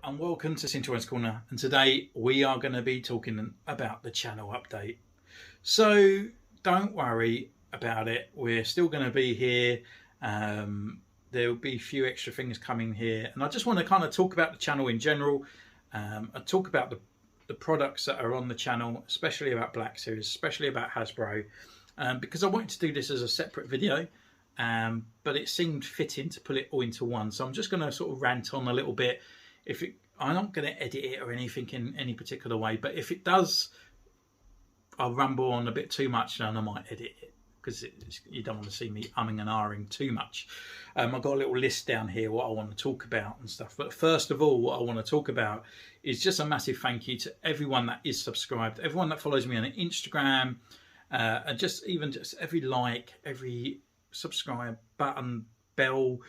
and welcome to Centurions Corner, and today we are going to be talking about the channel update. So don't worry about it, we're still going to be here. There will be a few extra things coming here, and I just want to kind of talk about the channel in general. I talk about the products that are on the channel, especially about Black Series, especially about Hasbro, because I wanted to do this as a separate video. But it seemed fitting to put it all into one, so I'm just going to sort of rant on a little bit. I'm not going to edit it or anything in any particular way, but if it does, I'll rumble on a bit too much, then I might edit it, because you don't want to see me umming and ahhing too much. I've got a little list down here what I want to talk about and stuff, but first of all, what I want to talk about is just a massive thank you to everyone that is subscribed, everyone that follows me on Instagram, and just every like, every subscribe button, bell,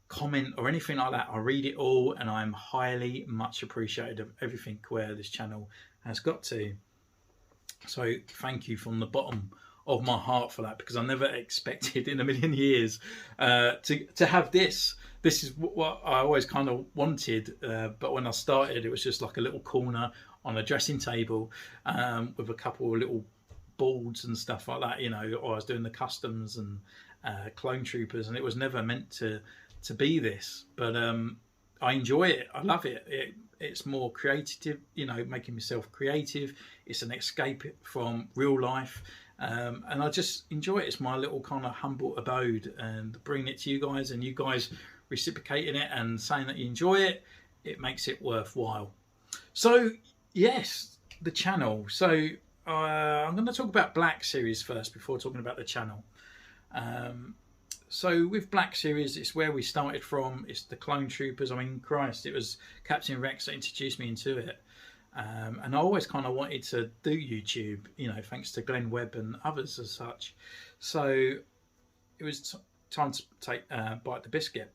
comment or anything like that. I read it all, and I'm highly much appreciated of everything where this channel has got to. So thank you from the bottom of my heart for that, because I never expected in a million years to have this. This is what I always kind of wanted, but when I started, it was just like a little corner on a dressing table with a couple of little boards and stuff like that, you know, or I was doing the customs and clone troopers, and it was never meant to be this. But I enjoy it, I love it. It's more creative, you know, making myself creative. It's an escape from real life, and I just enjoy it. It's my little kind of humble abode, and bringing it to you guys, and you guys reciprocating it and saying that you enjoy it, it makes it worthwhile. So yes, the channel. So I'm going to talk about Black Series first before talking about the channel. So with Black Series, it's where we started from. It's the clone troopers. I mean, Christ, it was Captain Rex that introduced me into it, and I always kind of wanted to do YouTube, you know, thanks to Glenn Webb and others as such. So it was time to take bite the biscuit,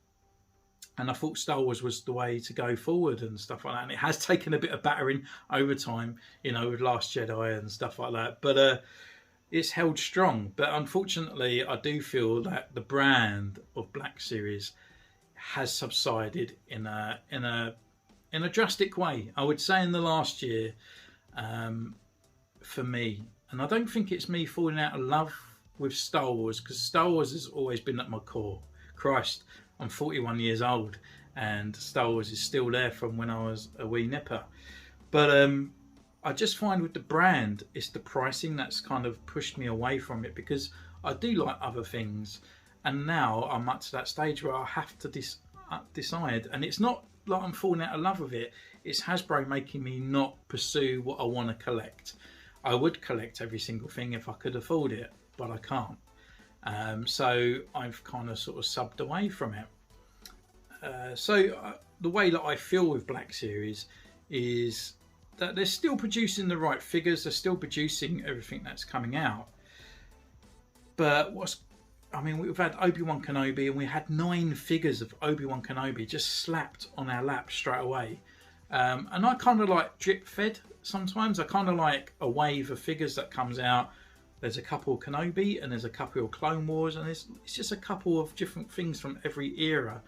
and I thought Star Wars was the way to go forward and stuff like that. And it has taken a bit of battering over time, you know, with Last Jedi and stuff like that, but it's held strong. But unfortunately, I do feel that the brand of Black Series has subsided in a drastic way. I would say in the last year, for me, and I don't think it's me falling out of love with Star Wars, because Star Wars has always been at my core. Christ, I'm 41 years old, and Star Wars is still there from when I was a wee nipper. But I just find with the brand, it's the pricing that's kind of pushed me away from it, because I do like other things, and now I'm up to that stage where I have to decide. And it's not like I'm falling out of love with it, it's Hasbro making me not pursue what I want to collect. I would collect every single thing if I could afford it, but I can't. So I've kind of sort of subbed away from it. The way that I feel with Black Series is that they're still producing the right figures, they're still producing everything that's coming out. But we've had Obi-Wan Kenobi, and we had 9 figures of Obi-Wan Kenobi just slapped on our lap straight away. And I kind of like drip fed sometimes. I kind of like a wave of figures that comes out. There's a couple of Kenobi, and there's a couple of Clone Wars, and it's just a couple of different things from every era.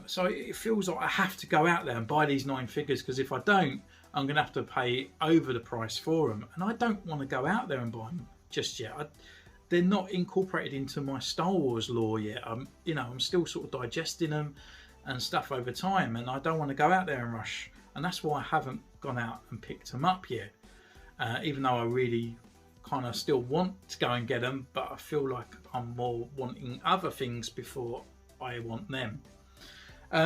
So it feels like I have to go out there and buy these 9 figures, because if I don't, I'm going to have to pay over the price for them. And I don't want to go out there and buy them just yet. They're not incorporated into my Star Wars lore yet. I'm still sort of digesting them and stuff over time, and I don't want to go out there and rush. And that's why I haven't gone out and picked them up yet. Even though I really kind of still want to go and get them, but I feel like I'm more wanting other things before I want them.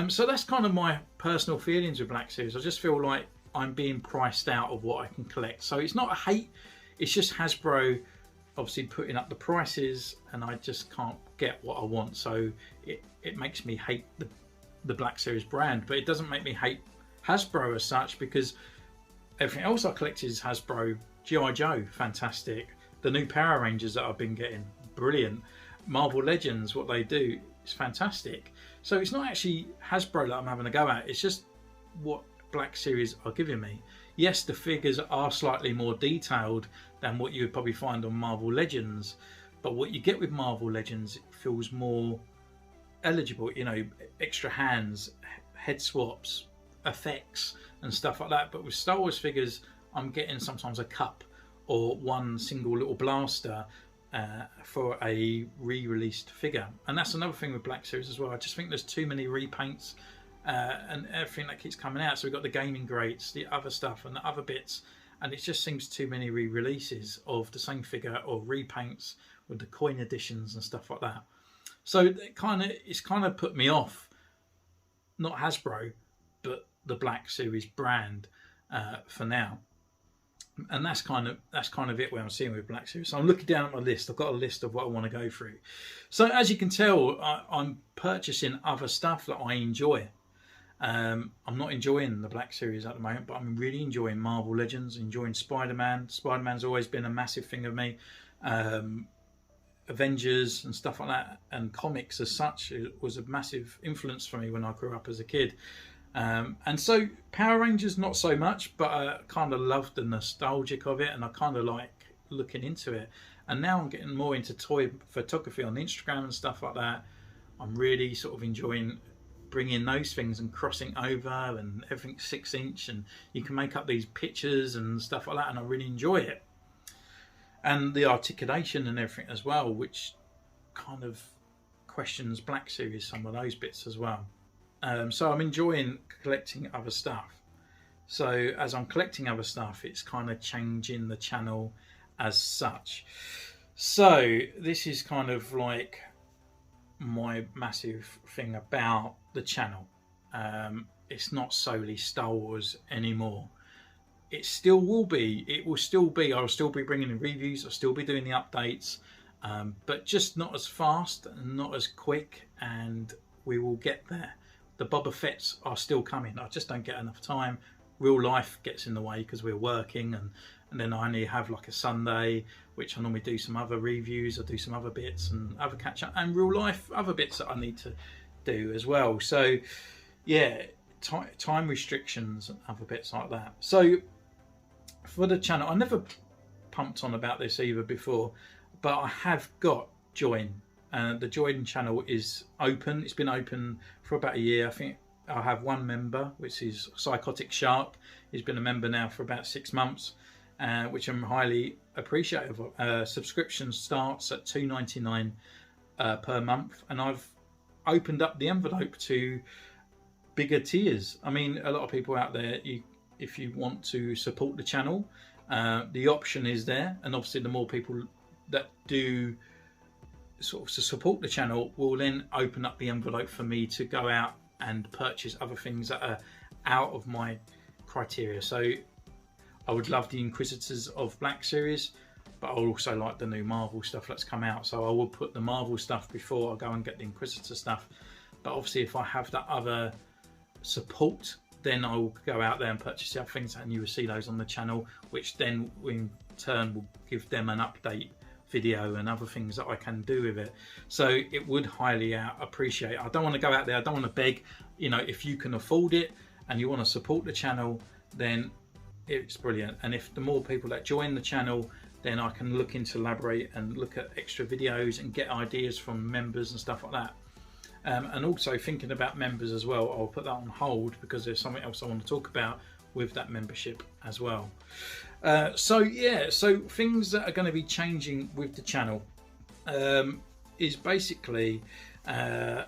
So that's kind of my personal feelings with Black Series. I just feel like I'm being priced out of what I can collect. So it's not a hate, it's just Hasbro obviously putting up the prices, and I just can't get what I want. So it makes me hate the Black Series brand, but it doesn't make me hate Hasbro as such, because everything else I collect is Hasbro. G.I. Joe, fantastic. The new Power Rangers that I've been getting, brilliant. Marvel Legends, what they do is fantastic. So it's not actually Hasbro that I'm having a go at, it's just what Black Series are giving me. Yes, the figures are slightly more detailed than what you would probably find on Marvel Legends, but what you get with Marvel Legends, it feels more eligible, you know, extra hands, head swaps, effects and stuff like that. But with Star Wars figures, I'm getting sometimes a cup or one single little blaster for a re-released figure. And that's another thing with Black Series as well. I just think there's too many repaints and everything that keeps coming out. So we've got the gaming greats, the other stuff and the other bits, and it just seems too many re-releases of the same figure or repaints with the coin editions and stuff like that. So it's kind of put me off, not Hasbro, but the Black Series brand for now. And that's kind of it where I'm seeing with Black Series. So I'm looking down at my list. I've got a list of what I want to go through. So as you can tell, I'm purchasing other stuff that I enjoy. I'm not enjoying the Black Series at the moment, but I'm really enjoying Marvel Legends, enjoying Spider-Man. Spider-Man's always been a massive thing of me. Avengers and stuff like that, and comics as such, it was a massive influence for me when I grew up as a kid. And so Power Rangers not so much, but I kind of loved the nostalgic of it, and I kind of like looking into it. And now I'm getting more into toy photography on Instagram and stuff like that. I'm really sort of enjoying bringing those things and crossing over, and everything's 6-inch, and you can make up these pictures and stuff like that, and I really enjoy it. And the articulation and everything as well, which kind of questions Black Series, some of those bits as well. So I'm enjoying collecting other stuff. So as I'm collecting other stuff, it's kind of changing the channel as such. So this is kind of like my massive thing about the channel. It's not solely Star Wars anymore. It still will be. It will still be. I'll still be bringing in reviews. I'll still be doing the updates, but just not as fast and not as quick. And we will get there. The Boba Fett's are still coming. I just don't get enough time. Real life gets in the way because we're working, and then I only have like a Sunday, which I normally do some other reviews. I do some other bits and other catch up, and real life other bits that I need to do as well. So yeah, time restrictions and other bits like that. So for the channel, I never pumped on about this either before, but I have got Join. The Join channel is open. It's been open for about a year. I think I have one member, which is Psychotic Shark. He's been a member now for about 6 months, which I'm highly appreciative of. Subscription starts at $2.99 per month, and I've opened up the envelope to bigger tiers. I mean, a lot of people out there, if you want to support the channel, the option is there, and obviously the more people that do sort of to support the channel will then open up the envelope for me to go out and purchase other things that are out of my criteria. So I would love the Inquisitors of Black Series, but I also like the new Marvel stuff that's come out. So I will put the Marvel stuff before I go and get the Inquisitor stuff. But obviously if I have that other support, then I will go out there and purchase the other things, and you will see those on the channel, which then in turn will give them an update video and other things that I can do with it. So it would highly appreciate. I don't want to go out there, I don't want to beg. You know, if you can afford it and you want to support the channel, then it's brilliant. And if the more people that join the channel, then I can look into elaborate and look at extra videos and get ideas from members and stuff like that. And also thinking about members as well, I'll put that on hold because there's something else I want to talk about with that membership as well. So yeah, so things that are going to be changing with the channel is basically the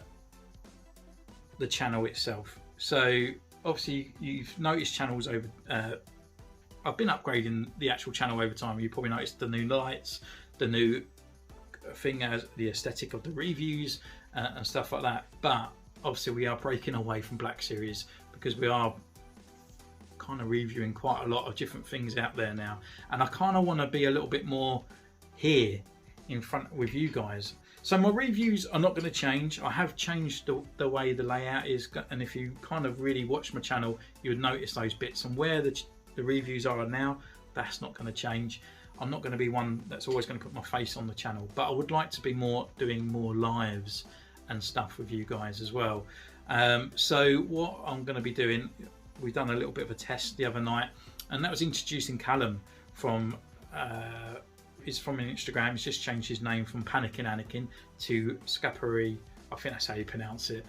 channel itself. So obviously you've noticed channels over, I've been upgrading the actual channel over time. You probably noticed the new lights, the new thing as the aesthetic of the reviews and stuff like that. But obviously we are breaking away from Black Series because we are kind of reviewing quite a lot of different things out there now, and I kind of want to be a little bit more here in front with you guys. So my reviews are not going to change. I have changed the way the layout is, and if you kind of really watch my channel, you would notice those bits. And where the reviews are now, that's not going to change. I'm not going to be one that's always going to put my face on the channel, but I would like to be more doing more lives and stuff with you guys as well. So what I'm going to be doing, we've done a little bit of a test the other night, and that was introducing Callum from he's from an Instagram. He's just changed his name from Panicking Anakin to SKAPARI. I think that's how you pronounce it.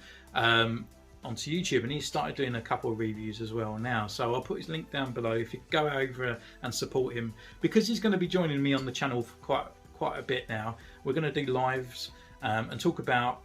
onto YouTube, and he's started doing a couple of reviews as well now. So I'll put his link down below if you go over and support him, because he's going to be joining me on the channel for quite a bit now. We're going to do lives and talk about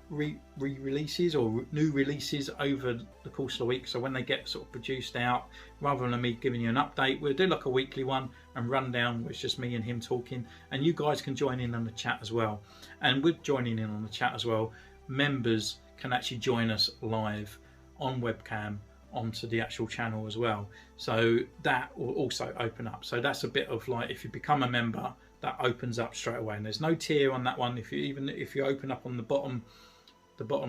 re-releases or new releases over the course of the week. So when they get sort of produced out, rather than me giving you an update, we'll do like a weekly one and run down, which is just me and him talking, and you guys can join in on the chat as well. And with joining in on the chat as well, members can actually join us live on webcam onto the actual channel as well. So that will also open up. So that's a bit of like, if you become a member, that opens up straight away, and there's no tier on that one. If you open up on the bottom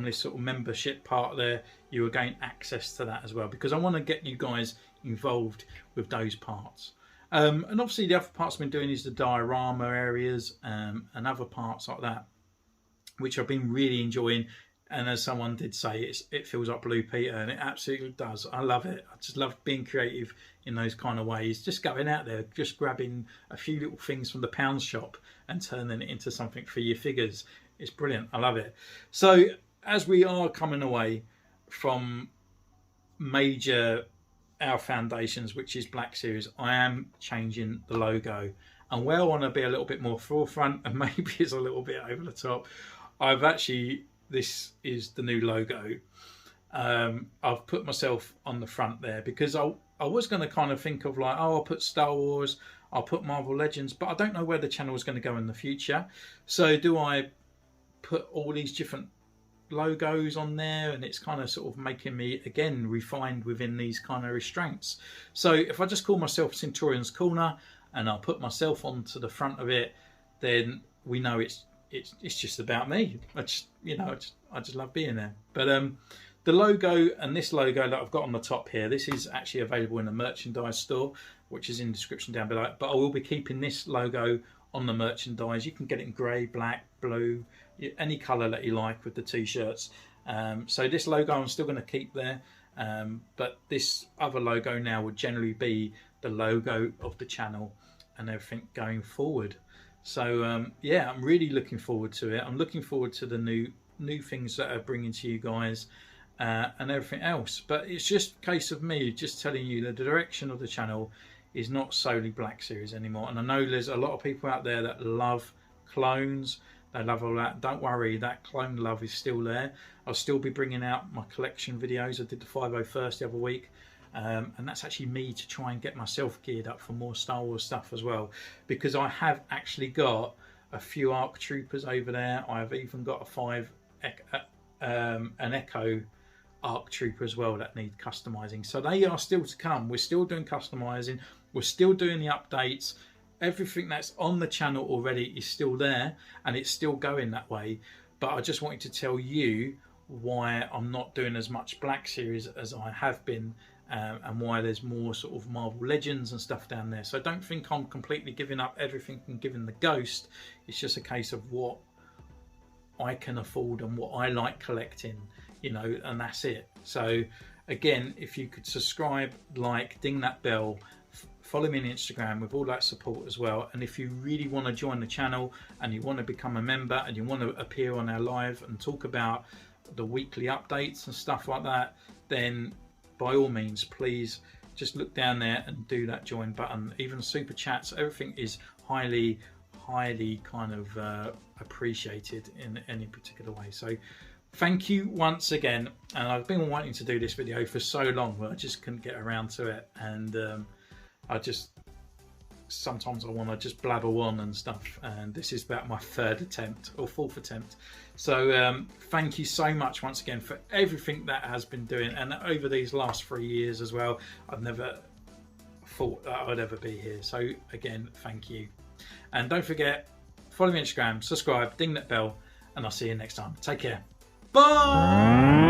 this sort of membership part there, you will gain access to that as well, because I want to get you guys involved with those parts. And obviously the other parts I've been doing is the diorama areas and other parts like that, which I've been really enjoying. And as someone did say, it feels like Blue Peter, and it absolutely does. I love it. I just love being creative in those kind of ways. Just going out there, just grabbing a few little things from the pound shop and turning it into something for your figures. It's brilliant. I love it. So as we are coming away from our foundations, which is Black Series, I am changing the logo. And where I want to be a little bit more forefront, and maybe it's a little bit over the top, this is the new logo. I've put myself on the front there because I was going to kind of think of like, oh, I'll put Star Wars, I'll put Marvel Legends, but I don't know where the channel is going to go in the future. So do I put all these different logos on there, and it's kind of sort of making me again refined within these kind of restraints. So if I just call myself Centurion's Corner and I'll put myself onto the front of it, then we know it's just about me. I just love being there. But the logo, and this logo that I've got on the top here, this is actually available in the merchandise store, which is in the description down below. But I will be keeping this logo on the merchandise. You can get it in grey, black, blue, any colour that you like with the t-shirts. So this logo I'm still going to keep there, but this other logo now would generally be the logo of the channel and everything going forward. So yeah, I'm really looking forward to it. I'm looking forward to the new things that are bringing to you guys and everything else. But it's just a case of me just telling you the direction of the channel is not solely Black Series anymore. And I know there's a lot of people out there that love clones. They love all that. Don't worry, that clone love is still there. I'll still be bringing out my collection videos. I did the 501st the other week. And that's actually me to try and get myself geared up for more Star Wars stuff as well, because I have actually got a few ARC Troopers over there. I have even got an Echo ARC Trooper as well that need customizing. So they are still to come. We're still doing customizing. We're still doing the updates. Everything that's on the channel already is still there, and it's still going that way. But I just wanted to tell you why I'm not doing as much Black Series as I have been, and why there's more sort of Marvel Legends and stuff down there. So don't think I'm completely giving up everything and giving the ghost. It's just a case of what I can afford and what I like collecting, you know, and that's it. So again, if you could subscribe, like, ding that bell, follow me on Instagram with all that support as well. And if you really want to join the channel and you want to become a member and you want to appear on our live and talk about the weekly updates and stuff like that, then by all means, please just look down there and do that join button. Even super chats, everything is highly kind of appreciated in any particular way. So thank you once again. And I've been wanting to do this video for so long, but I just couldn't get around to it. And sometimes I want to just blabber on and stuff, and this is about my third attempt or fourth attempt. So thank you so much once again for everything that has been doing, and over these last 3 years as well. I've never thought that I'd ever be here, so again, thank you. And don't forget, follow me on Instagram, subscribe, ding that bell, and I'll see you next time. Take care. Bye.